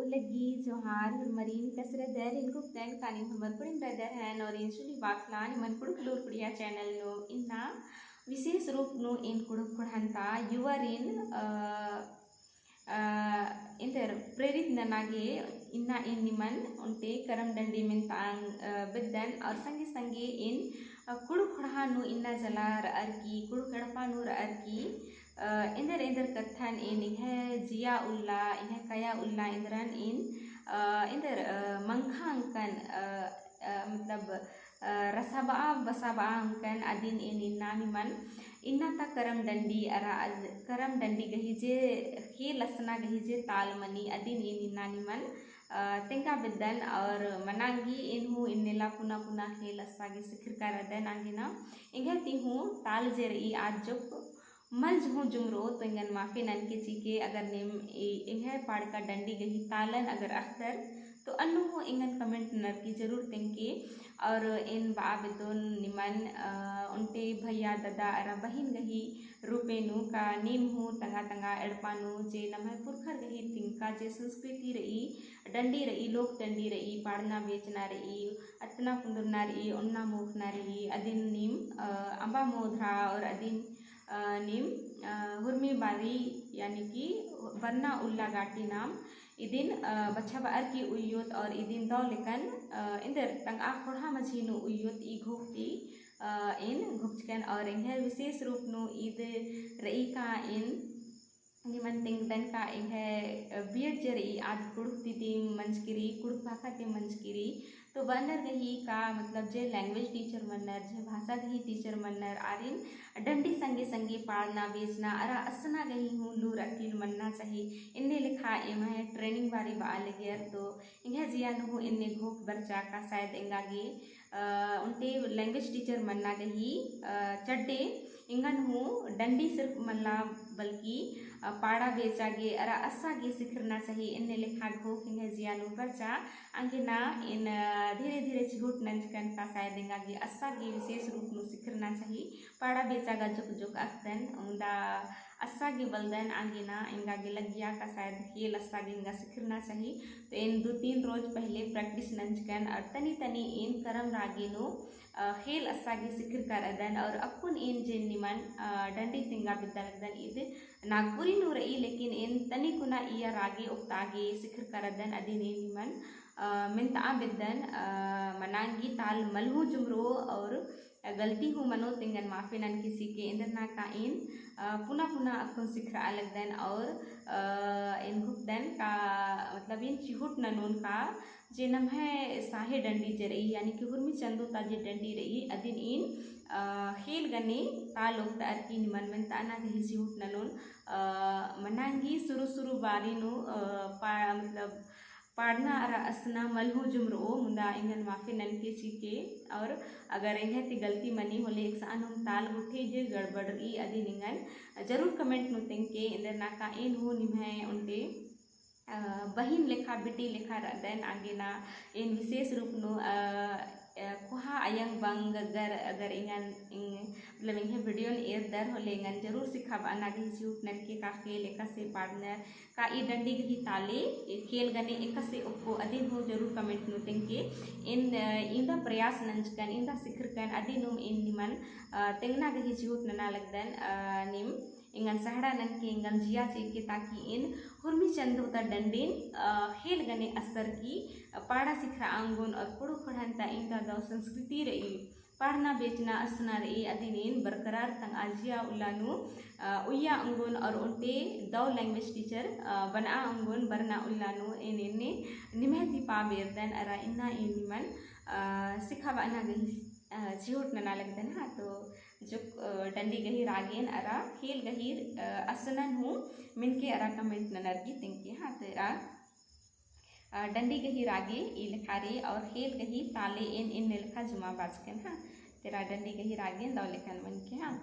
lagi Johar Marin kasradar inku dan kani hamar pudin brother है और इंसुली बाखला निमन कुड़ुक लूर कुड़िया चैनल नो इन्ना विशेष रूप नो इन कुड़ुक कुड़हंता युवरिन इंटर प्रेरित ननागे इन्ना इन निमन उनते करम दंडी में तांग बिदन और संगे संगे इन कुड़ुक कुड़हा नो इन्ना जला रअरकी कुड़ुक कड़पा नो रअरकी इंदर इंदर कथन इन इन्हें जिया उल्ला इन्हें कया उल्ला इंदरन इन इंदर मंखा अंकन मतलब रसाबा बसाबा अंकन अदिन इन इन्ना निमन इन्ना ता करम दंडी अरा करम दंडी गहिजे हे लसना गहिजे ताल मनी अदिन इन इन्ना निमन तेंगा बिदन और मनांगी इन्हु इन्नेला पुना पुना हे लसागे सिखर कर अदन आंगिना इंगे तिहु ताल जे रई आज जोक मल जहूँ जुमरो तो इंगन माफी नन के चीके अगर नेम इंगे पाड़ का डंडी गही तालन अगर अख्तर तो अन्नु हो इंगन कमेंट नर की जरूर तेंके और इन बाबितुन निमन उनते भैया दादा अरा बहिन गही रूपेनु का नीम हो तंगा तंगा एड़पानु जे नमः पुरखर गही तिंका जे संस्कृति रही डंडी रही लोक डंडी रही पाड़ना बेचना रही अतना पुंदरना रही उन्ना मोखना रही अदिन नीम अंबा मोधरा और अदिन नीम हुर्मी बारी यानी कि बन्ना उल्ला गाटी नाम इदिन बच्चा बार की उयोत और इदिन दौ लेकन इंदर तंग आखोड़ा मझीनु उयोत ई घुक्ति इन घुक्चकन और इंगे विशेष रूप नु ईद रई का इन निमन तिंगदन का इंगे बीएड जे रई आद कुड़ुक तिति मंचकिरी कुड़ुक भाखा ते मंचकिरी तो बनर गही का मतलब जे लैंग्वेज टीचर मनर जे भाषा गही टीचर मनर आरिन डंडी संगे संगे पाड़ना बेचना अरा असना गही हूँ लूर अकील मनना चाहिए इन्ने लिखा एम है ट्रेनिंग बारी बाल गियर तो इंगे जिया नु इन्ने घोक बरचा का शायद इंगागे उनते लैंग्वेज टीचर मनना गही चड्डे इंगन हूँ डंडी सिर्फ मल्ला बल्कि पाड़ा बेचागे अरा असागे सिखरना चाहिए इन्ने लिखा घोक इंगे जिया नु बरचा अंगिना इन धीरे धीरे चिहुट नंचकन का शायद इंगागे असागे विशेष रूप नु सिखरना चाहिए पाड़ा बेचागा जुक जुक अख्तन उंदा असागे बलदन आंगिना इंगागे लगिया का शायद खेल असागे इंगा सिखरना चाहिए तो इन 2-3 रोज पहले प्रैक्टिस नंचकन और तनी तनी इन करम रागेनो खेल असागे सिखर कर अदन और अपुन इन जिन निमन डंडी तिंगा बिदन अदन इद नागपुरी नु रही लेकिन इन तनी कुना इया रागे उक्तागे सिखर कर अदन अदिन इन निमन मिनता बिदन मनांगी ताल मलहू जुमरो और गलती हूँ मनो तिंगन माफी नन किसी के इंदरना का इन पुना पुना अकुन सिखरा अलगदन और इन घुपदन का मतलब इन चिहुट ननून का जे नम है साहे डंडी जे रही यानी कि हुर्मी चंदू ताजे डंडी रही अदिन इन खेल गने तालोक तार की निमन में ताना गही चिहुट ननून मनांगी सुरु सुरु बारी नु मतलब पाड़ना अरा असना मलहू जुमरो मुंदा इंगन माफी नन के चीके और अगर इन्हें ती गलती मनी होले एक सान हम ताल गुठे जे गड़बड़ ई अदी निंगन जरूर कमेंट नु तेंके इंदर ना का इन हो निमहे उनते बहिन लेखा बेटी लेखा रदन आगे ना इन विशेष रूप नु कुहा अयंग बंग अगर इंगन मतलब इंगे वीडियो एर दर होले इंगन जरूर सिखा बाना गही चिहुट नन के का खेल एक से पार्टनर का ई डंडी गही ताले खेल गने एक से उको अदिन हो जरूर कमेंट नु तेंके इन इंदा प्रयास नंचकन इंदा सिखरकन अदिन इन निमन तेंगना गही चिहुट नना लगदन निम इंगन सहड़ा नन के इंगन जिया चेके ताकि इन हुर्मी चंदोता डंडीन खेल गने असर की पाड़ा सिखरा आंगुन और पुड़ु पढ़नता इंदा दौ संस्कृति रही पढ़ना बेचना असना रही अदिन इन बरकरार तंग आजिया उलानु उया अंगुन और उनते दौ लैंग्वेज टीचर बना अंगुन बरना उलानु इन इन्ने निमहती पा बेरदन अरा इन्ना इन निमन सिखा बाना गही चिहुट नना लगदन हाँ तो जो डंडी गहीर आगेन अरा खेल गहीर असनन हूँ मिनके अरा कमेंट ननर की तिंके हाँ तेरा डंडी गहीर आगे ई लिखा रे और खेल गहीर ताले इन इन लिखा जुमा बाजकन हाँ तेरा डंडी गहीर आगे दौ लिखन मन के हाँ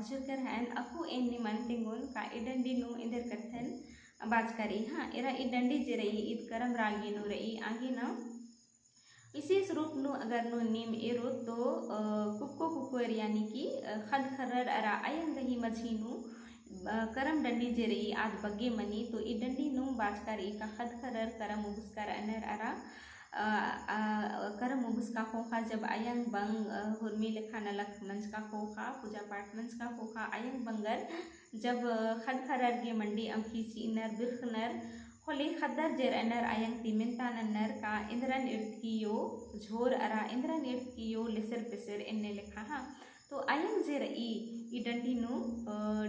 बुजुर्गर हैं aku en niman tingun ka idandi nu inder kathen बाजकारी हाँ एरा ई डंडी जे रही ईद करम रागी नु रही आगे न विशेष रूप नु अगर नु नीम एरो तो कुक्को कुकुर यानी कि खद खरर अरा आयंग दही मझी नु करम डंडी जे रही आज बग्गे मनी तो ई डंडी नु बाजकारी का खद खरर करम उबस्कर अनर अरा करम उबस्का खोखा जब आयंग बंग हुरमी लेखा नलक मंच का खोखा पूजा पाठ मंच का खोखा आयंग बंगर जब खद खरर गे मंडी अमखी सीनर बिरखनर होले खदर जेर अनर आयंग तिमिंता नन्नर का इंद्रन इर्तकियो झोर अरा इंद्रन इर्तकियो लिसर पिसर इन्ने लिखा हाँ तो आयंग जेर ई डंडी नु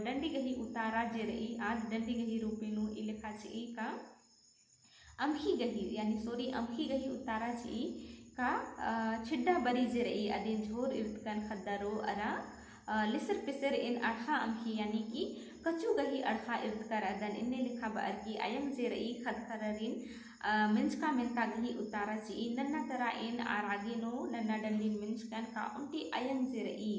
डंडी गही उतारा जेर ई आज डंडी गही रूपी नु ई लिखा ची का अमखी गही यानी सॉरी अमखी गही उतारा ची का छिड्डा बरी जेर ई अदिन झोर इर्तकन खदरो अरा लिसर पिसर इन अड़खा अमखी यानी कि कचू गही अड़खा इर्तकर अदन इन्ने लिखा बार की आयंग जेर ई खद खररिन मिंचका मिंता गही उतारा ची नन्ना तरा इन आरागे नो नन्ना डंडीन मिंचकन का उनटी आयंग जेर ई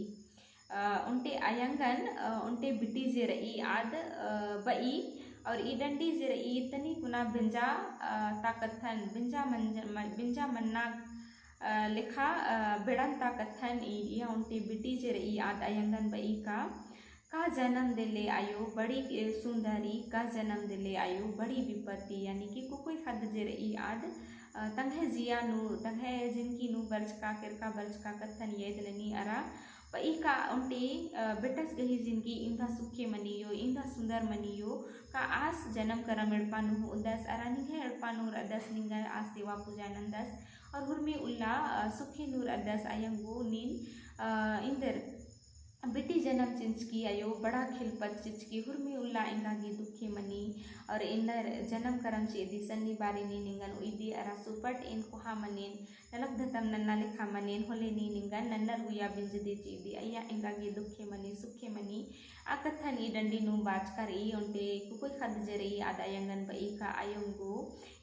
उनटे आयंगन उनटे बिटी जेर ई आद बई और ई डंडी जेर ई तनी कुना बिंजा ताकथन बिंजा मन्ना लिखा बिड़न ताकथन ई या उनटे बिटी जेर ई आद आयंगन बई का जन्म दिले आयो बड़ी सुंदरी का जन्म दिले आयो बड़ी विपत्ति यानी कि कोई खद जेर ई आद तंगे जिया नु तंगे जिनकी नु बर्ज का किरका बर्ज का कथन ये दलनी अरा पई का उनटे बिटस गही जिनकी इंदा सुखे मनियो इंदा सुंदर मनियो का आस जन्म करम एड़पानु उदस अरानी है एड़पानु अदस निंगा आस सेवा पूजा नंदस और हुरमी उल्ला सुखे नूर अदस आयंगो नीन इंदर बिटी जन्म चिंचकी आयो बड़ा खिलपत चिचकी हुरमी उल्ला इंगागी दुखे मनी और इंदर जन्म करम चेदी सन्नी बारिनी निंगन उइदी अरा सुपट इन कुहा मनीन नलक धतम नन्ना लिखा मनीन होले नी निंगन नन्नर हुया बिंजदे चेदी अय्या इंगागी दुखे मनी सुखे मनी आकथन ई डंडी नु बाजकर ई उनटे कुकोई खद जरे आदा यंगन बई का आयंगो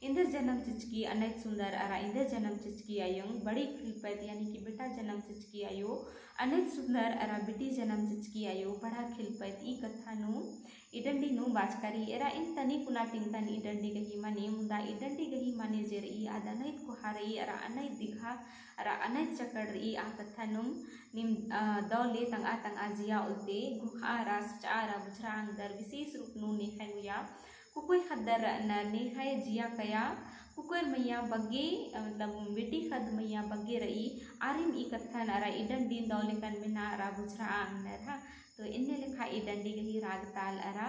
इंदर जन्म चिचकी अनैत सुंदर अरा इंदर जन्म चिचकी आयंग बड़ी खिलपत यानी कि बेटा जन्म चिचकी आयो अनैत सुंदर अरा बिटी जन्म चिचकी आयो बड़ा खिलपत ई कथा नु ई डंडी नु बाजकारी एरा इन तनी कुना तिंगतन ई डंडी गही माने मुदा ई डंडी गही माने जेर ई आदा अनैत को हारे अरा अनैत दिखा अरा अनैत चकड़ ई आ कथा नु निम दौले तंगा जिया उल्टे गुखा रास चारा बुझरा अंदर विशेष रूप नु नेखनुया कुकोई खदर न नेखाय जिया कया कुकर मैया बग्गे मतलब बेटी खद मैया बग्गे रही आरिम ई कथन अरा इडन दिन दौले कन मिना अरा बुझरा अंदर हा तो इन्ने लिखा ई डंडी गही राग ताल अरा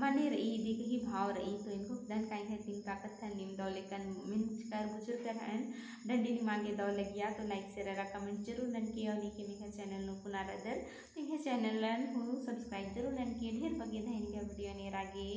मने रही दी गही भाव रही तो इनको दन काई है तिन का कथन निम दौले कन मिन कर बुजुर कर हन डंडी नि मांगे दौले गया तो लाइक शेयर अरा कमेंट जरूर नन के और निके मिका चैनल नु पुना रदर तिंगे चैनल लन हु सब्सक्राइब जरूर नन के ढेर बगे धैन के वीडियो ने रागे।